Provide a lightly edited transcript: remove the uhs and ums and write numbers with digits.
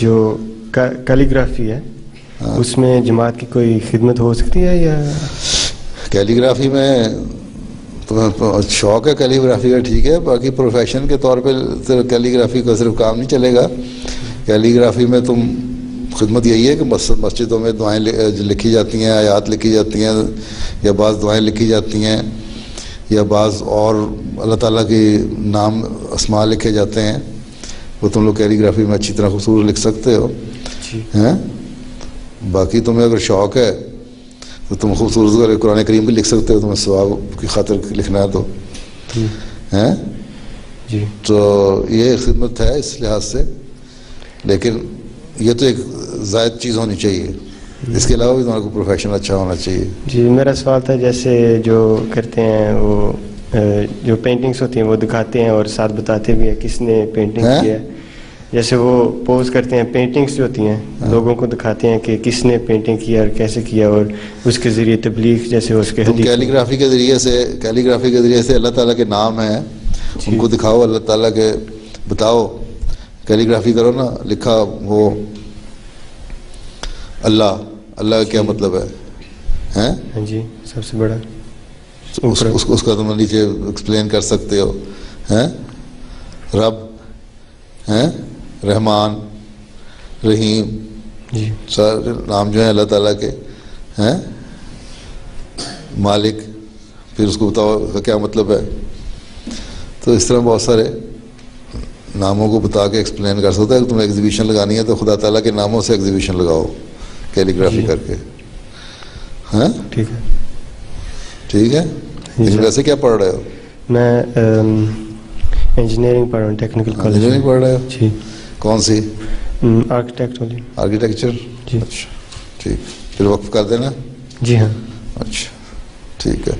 جو کیلیگرافی ہے اس میں جماعت کی کوئی خدمت ہو سکتی ہے یا؟ کیلیگرافی میں تمہیں شوق ہے کیلیگرافی کا، ٹھیک ہے، باقی پروفیشن کے طور پہ صرف کیلیگرافی کا صرف کام نہیں چلے گا. کیلیگرافی میں تم خدمت یہی ہے کہ مسجدوں میں دعائیں لکھی جاتی ہیں، آیات لکھی جاتی ہیں، یا بعض دعائیں لکھی جاتی ہیں، یا بعض اور اللہ تعالیٰ کے نام اسماء لکھے جاتے ہیں، وہ تم لوگ کیلیگرافی میں اچھی طرح خوبصورت لکھ سکتے ہو ہیں. باقی تمہیں اگر شوق ہے تو تم خوبصورت قرآن کریم بھی لکھ سکتے ہو، تمہیں ثواب کی خاطر لکھنا ہے تو ہیں. تو یہ خدمت ہے اس لحاظ سے، لیکن یہ تو ایک زائد چیز ہونی چاہیے، اس کے علاوہ بھی تمہارا کو پروفیشن اچھا ہونا چاہیے. جی میرا سوال تھا جیسے جو کرتے ہیں وہ جو پینٹنگس ہوتی ہیں وہ دکھاتے ہیں اور ساتھ بتاتے بھی ہیں کس نے پینٹنگ کیا ہے. جیسے وہ پوز کرتے ہیں، پینٹنگس جو ہوتی ہیں لوگوں کو دکھاتے ہیں کہ کس نے پینٹنگ کیا اور کیسے کیا، اور اس کے ذریعے تبلیغ جیسے اس کے کیلیگرافی کے ذریعے سے اللہ تعالیٰ کے نام ہیں ان کو دکھاؤ، اللہ تعالیٰ کے بتاؤ. کیلیگرافی کرو نا، لکھا وہ اللہ کا کیا مطلب ہے ہاں جی سب سے بڑا اس کا تم نیچے ایکسپلین کر سکتے ہو. رب رحمان رحیم سارے نام جو ہیں اللہ تعالیٰ کے ہیں. مالک، پھر اس کو بتاؤ اس کا کیا مطلب ہے. تو اس طرح بہت سارے ناموں کو بتا کے ایکسپلین کر سکتا ہے. تمہیں ایگزیبیشن لگانی ہے تو خدا تعالیٰ کے ناموں سے ایگزیبیشن لگاؤ کیلیگرافی کر کے. ٹھیک ہے. ویسے کیا پڑھ رہے ہو؟ میں انجینئرنگ پڑھ رہا ہوں، ٹیکنیکل کالج. انجینئرنگ پڑھ رہے ہو؟ جی. کون سی؟ آرکیٹیکچر. جی اچھا ٹھیک. پھر وقف کر دینا. جی ہاں. اچھا ٹھیک ہے.